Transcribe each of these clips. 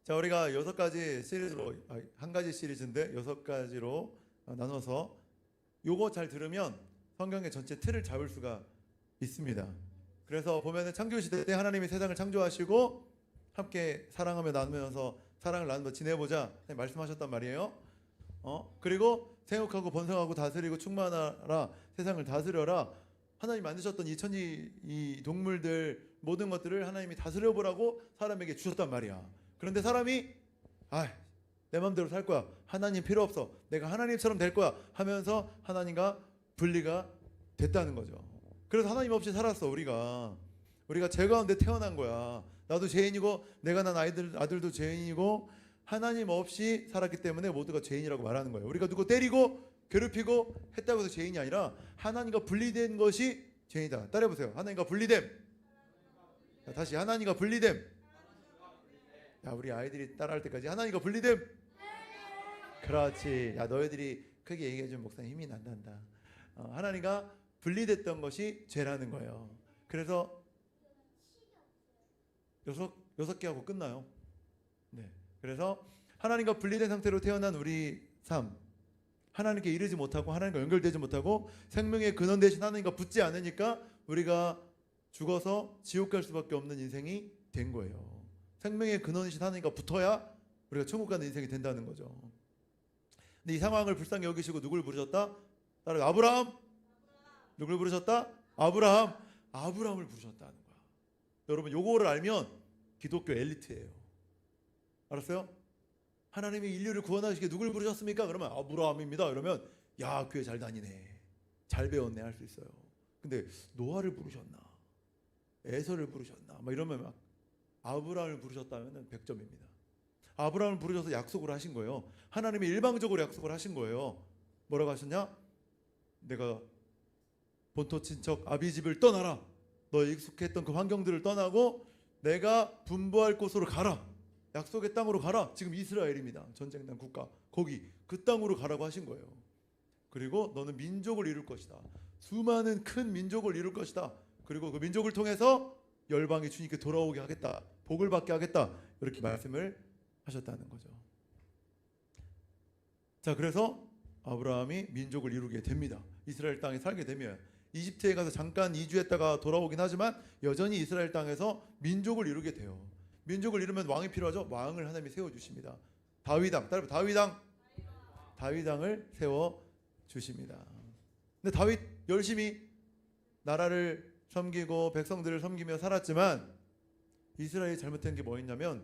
자, 우리가 6가지 시리즈로, 한 가지 시리즈인데 6가지로 나눠서 요거 잘 들으면 성경의 전체 틀을 잡을 수가 있습니다. 그래서 보면은 창조시대 때 하나님이 세상을 창조하시고 함께 사랑하며 나누면서 사랑을 나누며 지내보자 말씀하셨단 말이에요. 그리고 생육하고 번성하고 다스리고 충만하라, 세상을 다스려라. 하나님 만드셨던 이 천지, 이 동물들 모든 것들을 하나님이 다스려 보라고 사람에게 주셨단 말이야. 그런데 사람이 내 마음대로 살 거야, 하나님 필요 없어, 내가 하나님처럼 될 거야 하면서 하나님과 분리가 됐다는 거죠. 그래서 하나님 없이 살았어. 우리가 죄 가운데 태어난 거야. 나도 죄인이고 내가 난 아들도 죄인이고 하나님 없이 살았기 때문에 모두가 죄인이라고 말하는 거예요. 우리가 누구 때리고 괴롭히고 했다고 해서 죄인이 아니라 하나님과 분리된 것이 죄인이다. 따라해보세요. 하나님과 분리됨. 자, 다시 하나님과 분리됨. 야, 우리 아이들이 따라할 때까지 하나님과 분리됨. 그렇지. 야, 너희들이 크게 얘기해주면 목사님 힘이 난단다. 하나님과 분리됐던 것이 죄라는 거예요. 그래서 6개 하고 끝나요. 네. 그래서 하나님과 분리된 상태로 태어난 우리 삶, 하나님께 이르지 못하고 하나님과 연결되지 못하고 생명의 근원 대신 하나님과 붙지 않으니까 우리가 죽어서 지옥 갈 수밖에 없는 인생이 된 거예요. 생명의 근원이신 하나님과 붙어야 우리가 천국 가는 인생이 된다는 거죠. 근데 이 상황을 불쌍히 여기시고 누굴 부르셨다? 따라 아브라함. 누굴 부르셨다? 아브라함을 부르셨다는 거야. 여러분, 요거를 알면 기독교 엘리트예요. 알았어요? 하나님이 인류를 구원하시게 누굴 부르셨습니까? 그러면 아브라함입니다. 그러면 야, 교회 잘 다니네, 잘 배웠네 할 수 있어요. 근데 노아를 부르셨나, 에서를 부르셨나 막 이러면 막 아브라함을 부르셨다면 100점입니다. 아브라함을 부르셔서 약속을 하신 거예요. 하나님이 일방적으로 약속을 하신 거예요. 뭐라고 하셨냐? 내가 본토 친척 아비집을 떠나라. 너 익숙했던 그 환경들을 떠나고 내가 분부할 곳으로 가라. 약속의 땅으로 가라. 지금 이스라엘입니다. 전쟁난 국가. 거기 그 땅으로 가라고 하신 거예요. 그리고 너는 민족을 이룰 것이다. 수많은 큰 민족을 이룰 것이다. 그리고 그 민족을 통해서 열방이 주님께 돌아오게 하겠다. 복을 받게 하겠다. 이렇게 말씀을 하셨다는 거죠. 자, 그래서 아브라함이 민족을 이루게 됩니다. 이스라엘 땅에 살게 되면 이집트에 가서 잠깐 이주했다가 돌아오긴 하지만 여전히 이스라엘 땅에서 민족을 이루게 돼요. 민족을 이루면 왕이 필요하죠. 왕을 하나님이 세워주십니다. 다윗왕, 따라서 다윗왕을 세워주십니다. 근데 다윗 열심히 나라를 섬기고 백성들을 섬기며 살았지만 이스라엘이 잘못된 게 뭐였냐면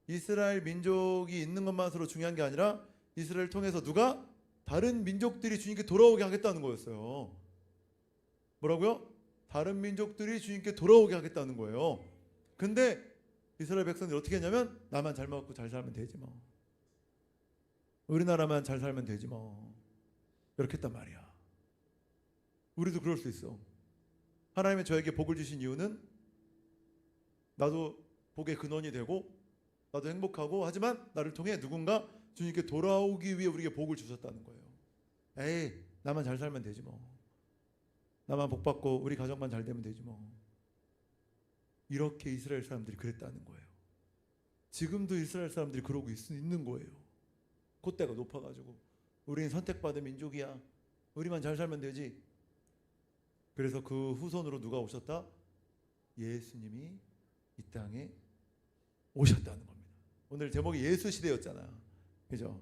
이스라엘 민족이 있는 것만으로 중요한 게 아니라 이스라엘을 통해서 누가 다른 민족들이 주님께 돌아오게 하겠다는 거였어요. 뭐라고요? 다른 민족들이 주님께 돌아오게 하겠다는 거예요. 근데 이스라엘 백성들이 어떻게 했냐면 나만 잘 먹고 잘 살면 되지 뭐, 우리나라만 잘 살면 되지 뭐, 이렇게 했단 말이야. 우리도 그럴 수 있어. 하나님이 저에게 복을 주신 이유는 나도 복의 근원이 되고 나도 행복하고, 하지만 나를 통해 누군가 주님께 돌아오기 위해 우리에게 복을 주셨다는 거예요. 에이, 나만 잘 살면 되지 뭐, 나만 복 받고 우리 가정만 잘 되면 되지 뭐, 이렇게 이스라엘 사람들이 그랬다는 거예요. 지금도 이스라엘 사람들이 그러고 있는 거예요. 콧대가 높아가지고 우리는 선택받은 민족이야, 우리만 잘 살면 되지. 그래서 그 후손으로 누가 오셨다? 예수님이 이 땅에 오셨다는 겁니다. 오늘 제목이 예수 시대였잖아, 그죠?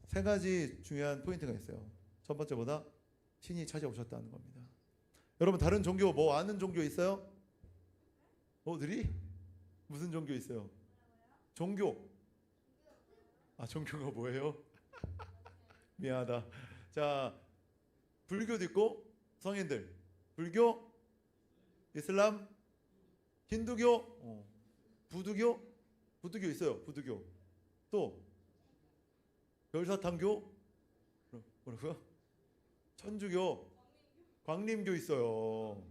3가지 중요한 포인트가 있어요. 첫 번째보다 신이 찾아오셨다는 겁니다. 여러분, 다른 종교 뭐 아는 종교 있어요? 너희들이? 무슨 종교 있어요? 종교. 종교가 뭐예요? 미안하다. 자, 불교도 있고, 성인들 불교, 이슬람, 힌두교, 부두교 있어요. 부두교. 또 별사탕교, 뭐라고요? 천주교, 광림교 있어요.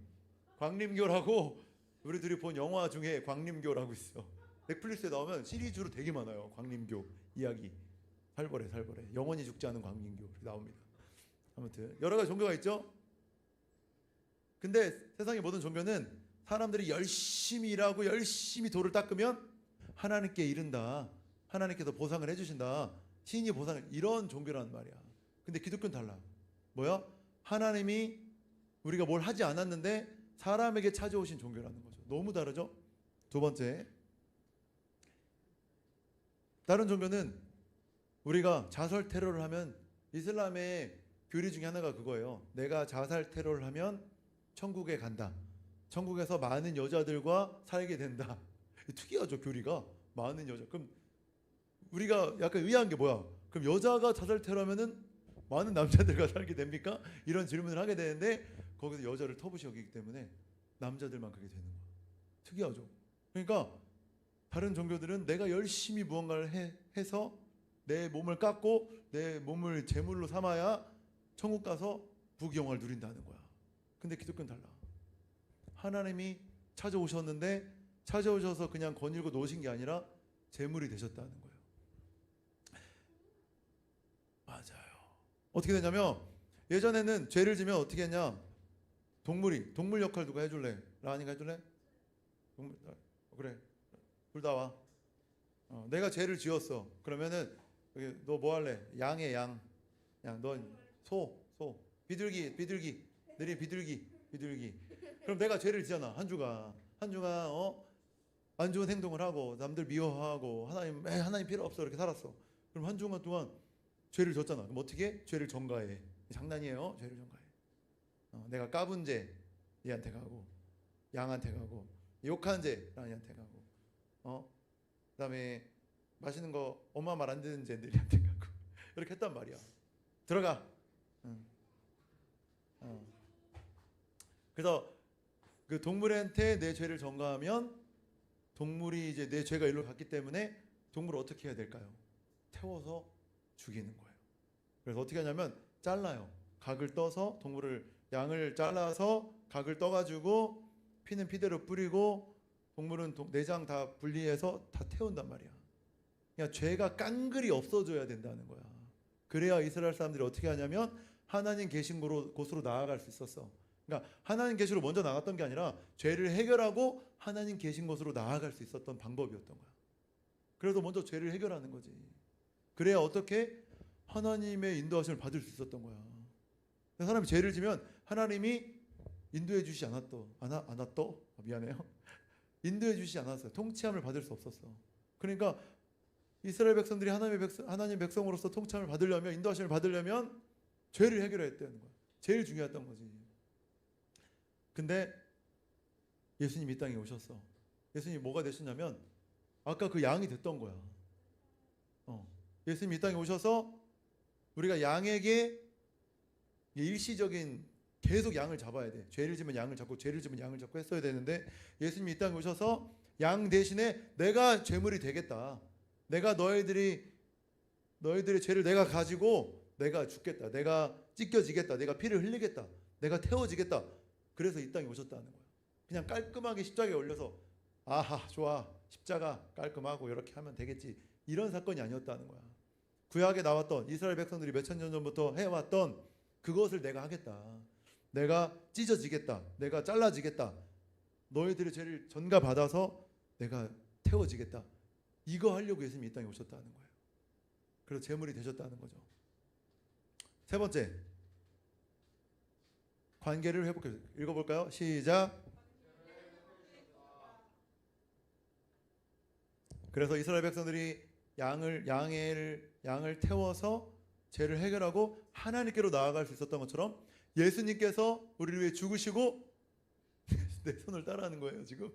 광림교라고 우리들이 본 영화 중에 광림교라고 있어. 넷플릭스에 나오면 시리즈로 되게 많아요. 광림교 이야기. 살벌해. 영원히 죽지 않은 광림교 나옵니다. 아무튼 여러 가지 종교가 있죠. 근데 세상의 모든 종교는 사람들이 열심히 일하고 열심히 돌을 닦으면 하나님께 이른다, 하나님께서 보상을 해주신다. 신이 보상을, 이런 종교라는 말이야. 근데 기독교는 달라. 뭐야? 하나님이 우리가 뭘 하지 않았는데 사람에게 찾아오신 종교라는 거죠. 너무 다르죠? 두 번째, 다른 종교는 우리가 자살 테러를 하면, 이슬람의 교리 중에 하나가 그거예요. 내가 자살 테러를 하면 천국에 간다. 천국에서 많은 여자들과 살게 된다. 특이하죠, 교리가. 많은 여자. 그럼 우리가 약간 의아한 게 뭐야? 그럼 여자가 자살 테러하면은 많은 남자들과 살게 됩니까? 이런 질문을 하게 되는데, 거기서 여자를 터부시 여기기 때문에 남자들만 그게 되는 거야. 특이하죠. 그러니까 다른 종교들은 내가 열심히 무언가를 해서 내 몸을 깎고 내 몸을 제물로 삼아야 천국 가서 부귀영화를 누린다는 거야. 근데 기독교는 달라. 하나님이 찾아오셨는데, 찾아오셔서 그냥 거닐고 노신 게 아니라 제물이 되셨다는 거예요. 맞아요. 어떻게 되냐면, 예전에는 죄를 지면 어떻게 했냐? 동물 역할 누가 해줄래? 라니가 해줄래? 그래, 둘 다 와. 내가 죄를 지었어. 그러면은 너 뭐 할래? 양해, 양. 넌 소. 비둘기. 느린 비둘기. 그럼 내가 죄를 지잖아. 한 주가 안 좋은 행동을 하고 남들 미워하고 하나님 필요 없어 이렇게 살았어. 그럼 한 주간 동안 죄를 졌잖아. 그럼 어떻게? 죄를 전가해. 장난이에요. 죄를 전가해. 내가 까분 죄 얘한테 가고, 양한테 가고, 욕한 죄 라니한테 가고, 그다음에 맛있는 거 엄마 말 안 듣는 죄들한테 가고 이렇게 했단 말이야. 들어가. 그래서 그 동물한테 내 죄를 전가하면 동물이 이제 내 죄가 일로 갔기 때문에 동물을 어떻게 해야 될까요? 태워서 죽이는 거예요. 그래서 어떻게 하냐면 잘라요. 각을 떠서 양을 잘라서 각을 떠가지고 피는 피대로 뿌리고 동물은 내장 다 분리해서 다 태운단 말이야. 그러니까 죄가 깡그리 없어져야 된다는 거야. 그래야 이스라엘 사람들이 어떻게 하냐면 하나님 계신 곳으로 나아갈 수 있었어. 그러니까 하나님 계시로 먼저 나갔던 게 아니라 죄를 해결하고 하나님 계신 곳으로 나아갈 수 있었던 방법이었던 거야. 그래서 먼저 죄를 해결하는 거지. 그래야 어떻게 하나님의 인도하심을 받을 수 있었던 거야. 사람이 죄를 지면 하나님이 인도해 주시지 않았어. 미안해요. 인도해 주시지 않았어요. 통치함을 받을 수 없었어. 그러니까 이스라엘 백성들이 하나님 백성으로서 통치함을 받으려면, 인도하심을 받으려면 죄를 해결해야 했다는 거야. 제일 중요했던 거지. 근데 예수님이 이 땅에 오셨어. 예수님이 뭐가 되셨냐면 아까 그 양이 됐던 거야. 예수님이 이 땅에 오셔서 우리가 양에게 일시적인 계속 양을 잡아야 돼. 죄를 지면 양을 잡고 죄를 지면 양을 잡고 했어야 되는데, 예수님이 이 땅에 오셔서 양 대신에 내가 제물이 되겠다. 내가 너희들의 죄를 내가 가지고 내가 죽겠다. 내가 찢겨지겠다. 내가 피를 흘리겠다. 내가 태워지겠다. 그래서 이 땅에 오셨다는 거야. 그냥 깔끔하게 십자가에 올려서 아하 좋아 십자가 깔끔하고 이렇게 하면 되겠지, 이런 사건이 아니었다는 거야. 구약에 나왔던 이스라엘 백성들이 몇천 년 전부터 해왔던 그것을 내가 하겠다. 내가 찢어지겠다. 내가 잘라지겠다. 너희들의 죄를 전가받아서 내가 태워지겠다. 이거 하려고 예수님이 이 땅에 오셨다는 거예요. 그래서 제물이 되셨다는 거죠. 세 번째, 관계를 회복해. 읽어볼까요? 시작. 그래서 이스라엘 백성들이 양을 태워서 죄를 해결하고 하나님께로 나아갈 수 있었던 것처럼 예수님께서 우리를 위해 죽으시고 내 손을 따라하는 거예요 지금.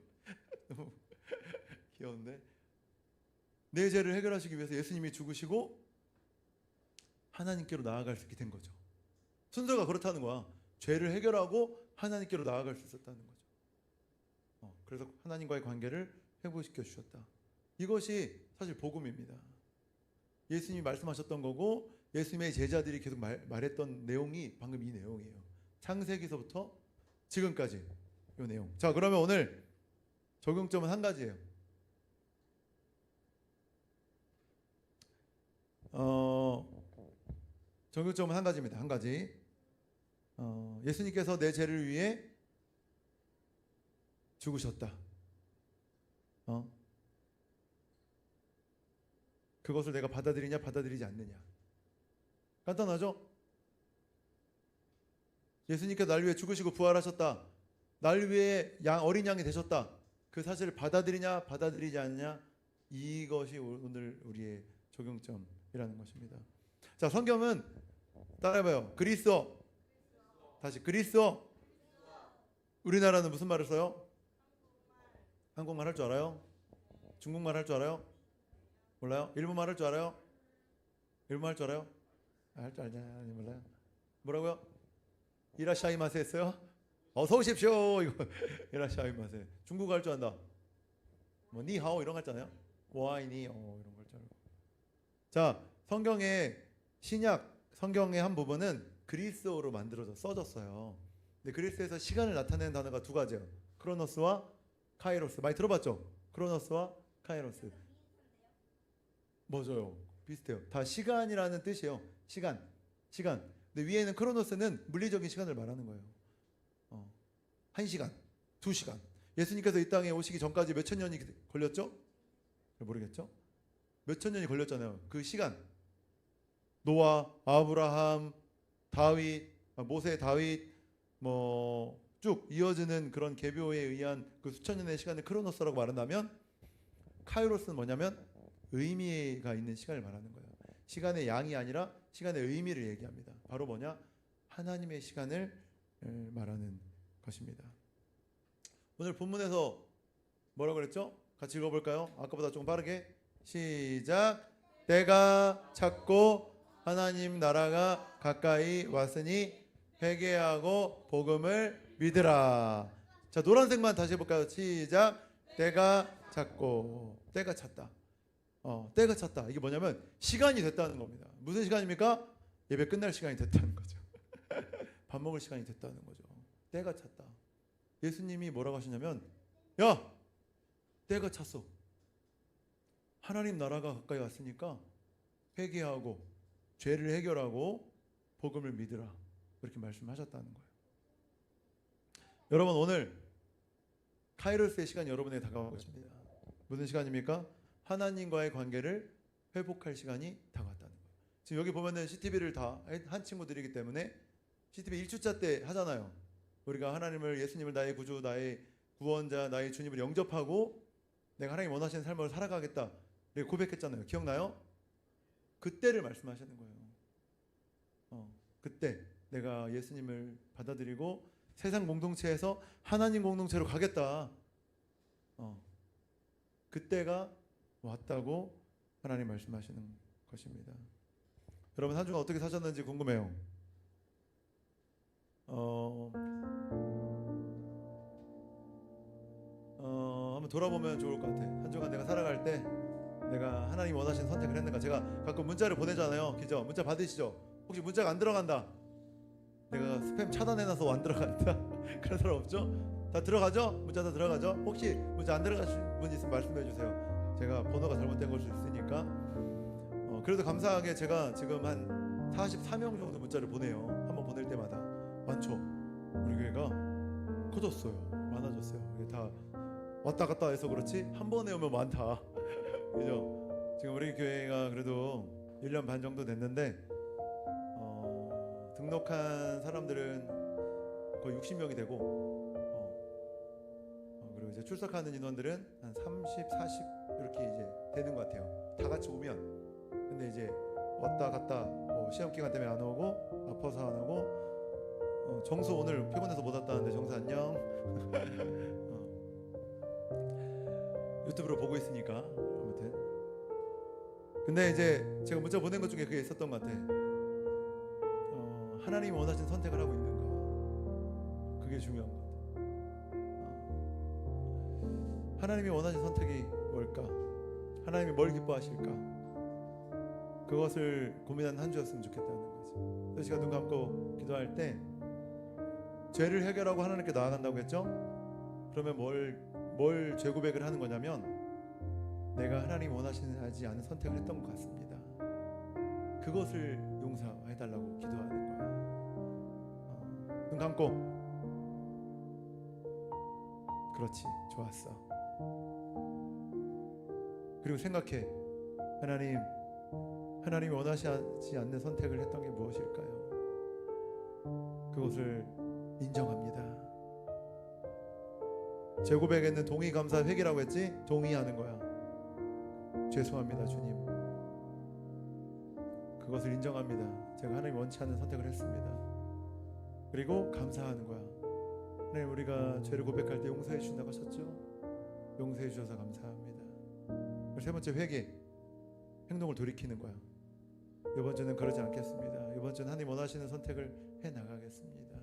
너무 귀여운데, 내 죄를 해결하시기 위해서 예수님이 죽으시고 하나님께로 나아갈 수 있게 된 거죠. 순서가 그렇다는 거야. 죄를 해결하고 하나님께로 나아갈 수 있었다는 거죠. 그래서 하나님과의 관계를 회복시켜 주셨다. 이것이 사실 복음입니다. 예수님이 말씀하셨던 거고 예수님의 제자들이 계속 말했던 내용이 방금 이 내용이에요. 창세기서부터 지금까지 이 내용. 자, 그러면 오늘 적용점은 한 가지예요. 적용점은 한 가지입니다. 한 가지. 예수님께서 내 죄를 위해 죽으셨다. 그것을 내가 받아들이냐 받아들이지 않느냐. 간단하죠? 예수님께서 날 위해 죽으시고 부활하셨다. 날 위해 어린 양이 되셨다. 그 사실을 받아들이냐 받아들이지 않느냐, 이것이 오늘 우리의 적용점이라는 것입니다. 자, 성경은 따라해봐요. 그리스도. 다시 그리스도. 우리나라는 무슨 말을 써요? 한국말 할 줄 알아요? 중국말 할 줄 알아요? 몰라요? 일본말 할 줄 알아요? 일본말 할 줄 알아요? 할 줄 알냐? 몰라요? 뭐라고요? 이라샤이마세 했어요? 어서 오십시오. 이거 이라샤이마세. 중국어 할 줄 안다. 뭐 니하오 이런 거 했잖아요. 와이니 이런 거 할 줄 알고. 자, 성경의 신약 성경의 한 부분은 그리스어로 만들어져 써졌어요. 근데 그리스에서 시간을 나타내는 단어가 두 가지예요. 크로노스와 카이로스. 많이 들어봤죠? 크로노스와 카이로스. 맞아요. 비슷해요. 다 시간이라는 뜻이에요. 시간. 근데 위에는 크로노스는 물리적인 시간을 말하는 거예요. 1시간, 2시간. 예수님께서 이 땅에 오시기 전까지 몇천 년이 걸렸죠? 모르겠죠? 몇천 년이 걸렸잖아요. 그 시간. 노아, 아브라함, 다윗, 모세, 다윗, 뭐 쭉 이어지는 그런 계보에 의한 그 수천 년의 시간을 크로노스라고 말한다면, 카이로스는 뭐냐면 의미가 있는 시간을 말하는 거예요. 시간의 양이 아니라 시간의 의미를 얘기합니다. 바로 뭐냐? 하나님의 시간을 말하는 것입니다. 오늘 본문에서 뭐라고 그랬죠? 같이 읽어볼까요? 아까보다 좀 빠르게. 시작. 때가 찼고 하나님 나라가 가까이 왔으니 회개하고 복음을 믿으라. 자, 노란색만 다시 해볼까요? 시작. 때가 찼고. 때가 찼다. 때가 찼다. 이게 뭐냐면 시간이 됐다는 겁니다. 무슨 시간입니까? 예배 끝날 시간이 됐다는 거죠. 밥 먹을 시간이 됐다는 거죠. 때가 찼다. 예수님이 뭐라고 하시냐면, 야, 때가 찼어. 하나님 나라가 가까이 왔으니까 회개하고 죄를 해결하고 복음을 믿으라. 그렇게 말씀하셨다는 거예요. 여러분, 오늘 카이로스의 시간이 여러분에게 다가오고 있습니다. 무슨 시간입니까? 하나님과의 관계를 회복할 시간이 다가왔다는 거예요. 지금 여기 보면은 CTV를 다 한 친구들이기 때문에 CTV 1주차 때 하잖아요. 우리가 하나님을, 예수님을 나의 구주, 나의 구원자, 나의 주님을 영접하고 내가 하나님 원하시는 삶을 살아가겠다 이렇게 고백했잖아요. 기억나요? 그때를 말씀하시는 거예요. 그때 내가 예수님을 받아들이고 세상 공동체에서 하나님 공동체로 가겠다. 그때가 왔다고 하나님 말씀하시는 것입니다. 여러분, 한 주간 어떻게 사셨는지 궁금해요. 한번 돌아보면 좋을 것 같아요. 한 주간 내가 살아갈 때 내가 하나님 원하시는 선택을 했는가. 제가 가끔 문자를 보내잖아요. 그죠? 문자 받으시죠? 혹시 문자가 안 들어간다, 내가 스팸 차단해놔서 안 들어간다 그런 사람 없죠? 다 들어가죠? 문자 다 들어가죠? 혹시 문자 안 들어가신 분 있으면 말씀해 주세요. 제가 번호가 잘못된 걸 수 있으니까. 그래도 감사하게 제가 지금 한 44명 정도 문자를 보내요. 한번 보낼 때마다. 많죠? 우리 교회가 커졌어요. 많아졌어요. 이게 다 왔다 갔다 해서 그렇지 한 번에 오면 많다. 그죠? 지금 우리 교회가 그래도 1년 반 정도 됐는데 등록한 사람들은 거의 60명이 되고 그리고 이제 출석하는 인원들은 한 30, 40 이렇게 이제 되는 것 같아요. 다 같이 오면. 근데 이제 왔다 갔다 뭐 시험 기간 때문에 안 오고 아파서 안 오고 정수 오늘 피곤해서 못 왔다는데 정수 안녕. 유튜브로 보고 있으니까 아무튼. 근데 이제 제가 문자 보낸 것 중에 그게 있었던 것 같아. 하나님이 원하신 선택을 하고 있는가. 그게 중요한 것 같아. 하나님이 원하신 선택이 뭘까? 하나님이 뭘 기뻐하실까? 그것을 고민하는 한 주였으면 좋겠다는 거지. 그래서 제가 눈 감고 기도할 때 죄를 해결하고 하나님께 나아간다고 했죠? 그러면 뭘 죄 고백을 하는 거냐면 내가 하나님이 원하시지 않은 선택을 했던 것 같습니다. 그것을 용서해달라고 기도하는 거야. 눈 감고. 그렇지, 좋았어. 그리고 생각해. 하나님이 원하지 않는 선택을 했던 게 무엇일까요? 그것을 인정합니다. 제 고백에는 동의, 감사, 회개라고 했지? 동의하는 거야. 죄송합니다 주님, 그것을 인정합니다. 제가 하나님 원치 않는 선택을 했습니다. 그리고 감사하는 거야. 하나님, 우리가 죄를 고백할 때 용서해 주신다고 하셨죠? 용서해 주셔서 감사합니다. 세 번째, 회개, 행동을 돌이키는 거야. 이번 주는 그러지 않겠습니다. 이번 주는 하나님 원하시는 선택을 해 나가겠습니다.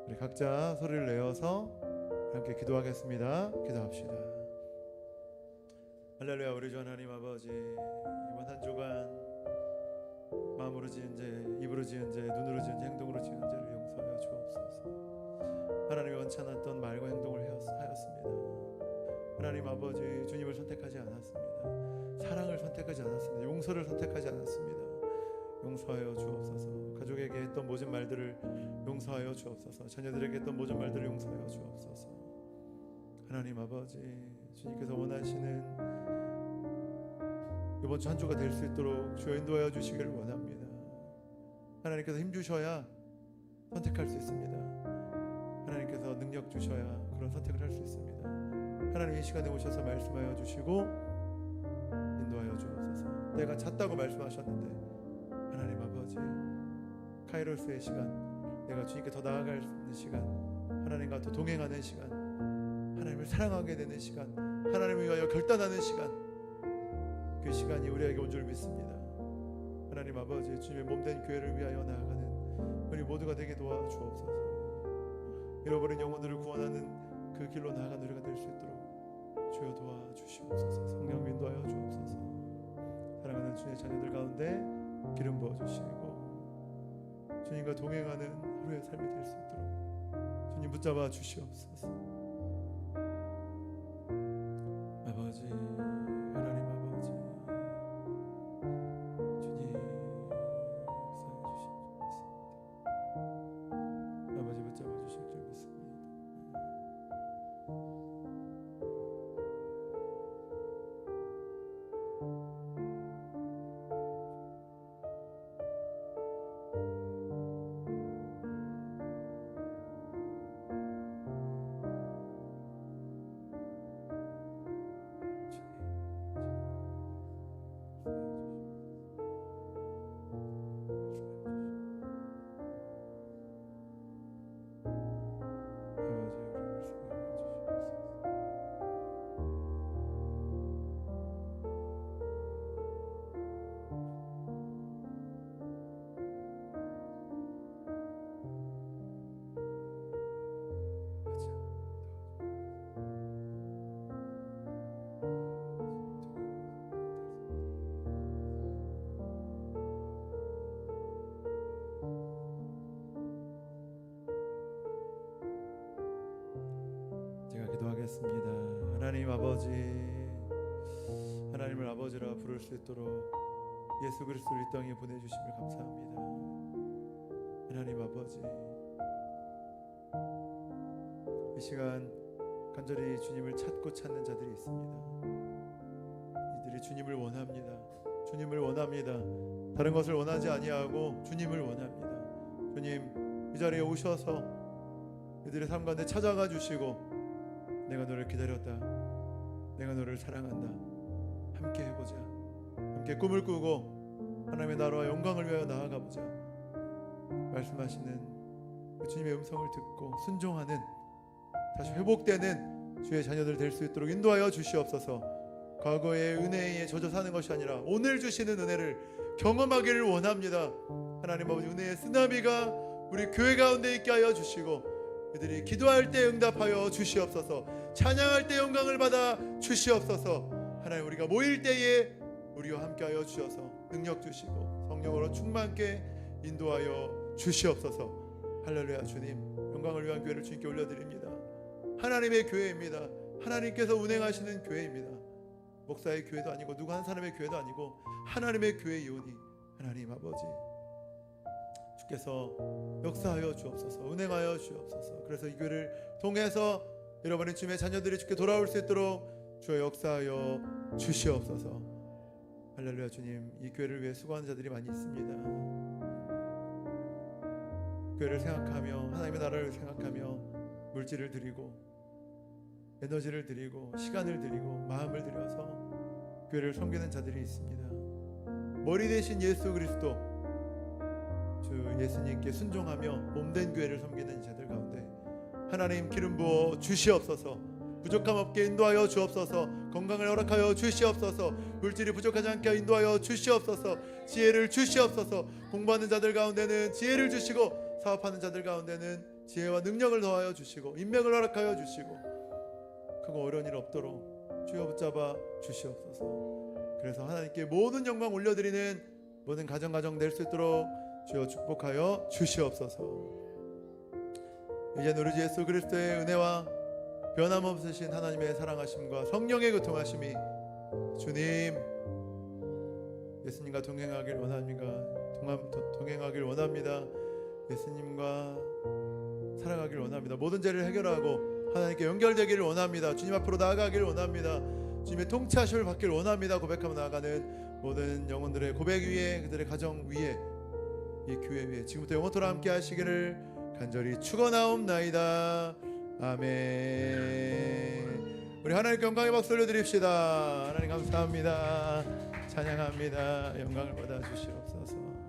우리 각자 소리를 내어서 함께 기도하겠습니다. 기도합시다. 할렐루야. 우리 주 하나님 아버지, 이번 한 주간 마음으로 지은 죄, 입으로 지은 죄, 눈으로 지은 죄, 행동으로 지은 죄를 용서하여 주옵소서. 하나님이 원치 않았던 말과 행동을 하였습니다. 하나님 아버지, 주님을 선택하지 않았습니다. 사랑을 선택하지 않았습니다. 용서를 선택하지 않았습니다. 용서하여 주옵소서. 가족에게 했던 모든 말들을 용서하여 주옵소서. 자녀들에게 했던 모든 말들을 용서하여 주옵소서. 하나님 아버지, 주님께서 원하시는 이번 주 한 주가 될 수 있도록 주여 인도하여 주시기를 원합니다. 하나님께서 힘 주셔야 선택할 수 있습니다. 하나님께서 능력 주셔야 그런 선택을 할 수 있습니다. 하나님, 이 시간에 오셔서 말씀하여 주시고 인도하여 주옵소서. 내가 찼다고 말씀하셨는데 하나님 아버지, 카이로스의 시간, 내가 주님께 더 나아갈 수 있는 시간, 하나님과 더 동행하는 시간, 하나님을 사랑하게 되는 시간, 하나님을 위하여 결단하는 시간, 그 시간이 우리에게 온 줄 믿습니다. 하나님 아버지, 주님의 몸된 교회를 위하여 나아가는 우리 모두가 되게 도와주옵소서. 잃어버린 영혼들을 구원하는 그 길로 나아가는 우리가 될 수 있도록 주여 도와주시옵소서. 성령 인도하여 주옵소서. 사랑하는 주님의 자녀들 가운데 기름 부어주시고 주님과 동행하는 하루의 삶이 될 수 있도록 주님 붙잡아 주시옵소서. 아버지, 하나님 아버지, 주님 역사해 주시옵소서. 아버지, 붙잡아 주실 줄 믿습니다. 기도하겠습니다. 하나님 아버지, 하나님을 아버지라 부를 수 있도록 예수 그리스도를 이 땅에 보내주심을 감사합니다. 하나님 아버지, 이 시간 간절히 주님을 찾고 찾는 자들이 있습니다. 이들이 주님을 원합니다. 주님을 원합니다. 다른 것을 원하지 아니하고 주님을 원합니다. 주님, 이 자리에 오셔서 이들의 삶 가운데 찾아가 주시고, 내가 너를 기다렸다, 내가 너를 사랑한다, 함께 해보자, 함께 꿈을 꾸고 하나님의 나라와 영광을 위하여 나아가보자 말씀하시는 주님의 음성을 듣고 순종하는, 다시 회복되는 주의 자녀들 될 수 있도록 인도하여 주시옵소서. 과거의 은혜에 젖어 사는 것이 아니라 오늘 주시는 은혜를 경험하기를 원합니다. 하나님 아버지, 은혜의 쓰나미가 우리 교회 가운데 있게 하여 주시고, 그들이 기도할 때 응답하여 주시옵소서. 찬양할 때 영광을 받아 주시옵소서. 하나님, 우리가 모일 때에 우리와 함께하여 주셔서 능력 주시고 성령으로 충만케 인도하여 주시옵소서. 할렐루야. 주님, 영광을 위한 교회를 주님께 올려드립니다. 하나님의 교회입니다. 하나님께서 운행하시는 교회입니다. 목사의 교회도 아니고 누구 한 사람의 교회도 아니고 하나님의 교회이오니 하나님 아버지, 주께서 역사하여 주옵소서. 운행하여 주옵소서. 그래서 이 교회를 통해서 여러분의 주님의 자녀들이 주께 돌아올 수 있도록 주여 역사하여 주시옵소서. 할렐루야. 주님, 이 교회를 위해 수고하는 자들이 많이 있습니다. 교회를 생각하며 하나님의 나라를 생각하며 물질을 드리고 에너지를 드리고 시간을 드리고 마음을 들여서 교회를 섬기는 자들이 있습니다. 머리 대신 예수 그리스도 주 예수님께 순종하며 몸된 교회를 섬기는 자들 가운데 하나님 기름 부어 주시옵소서. 부족함 없게 인도하여 주옵소서. 건강을 허락하여 주시옵소서. 물질이 부족하지 않게 인도하여 주시옵소서. 지혜를 주시옵소서. 공부하는 자들 가운데는 지혜를 주시고 사업하는 자들 가운데는 지혜와 능력을 더하여 주시고 인맥을 허락하여 주시고 크고 어려운 일 없도록 주여 붙잡아 주시옵소서. 그래서 하나님께 모든 영광 올려드리는 모든 가정 될 수 있도록 주여 축복하여 주시옵소서. 이제 우리 주 예수 그리스도의 은혜와 변함없으신 하나님의 사랑하심과 성령의 교통하심이 주님 예수님과 동행하길 원합니다. 동행하길 원합니다. 예수님과 살아가길 원합니다. 모든 죄를 해결하고 하나님께 연결되기를 원합니다. 주님 앞으로 나아가길 원합니다. 주님의 통치하심을 받길 원합니다. 고백하며 나아가는 모든 영혼들의 고백 위에 그들의 가정 위에 이 교회 위에 지금부터 영원토록 함께 하시기를 간절히 축원하옵나이다. 아멘. 우리 하나님께 영광의 박수 올려드립시다. 하나님 감사합니다. 찬양합니다. 영광을 받아 주시옵소서.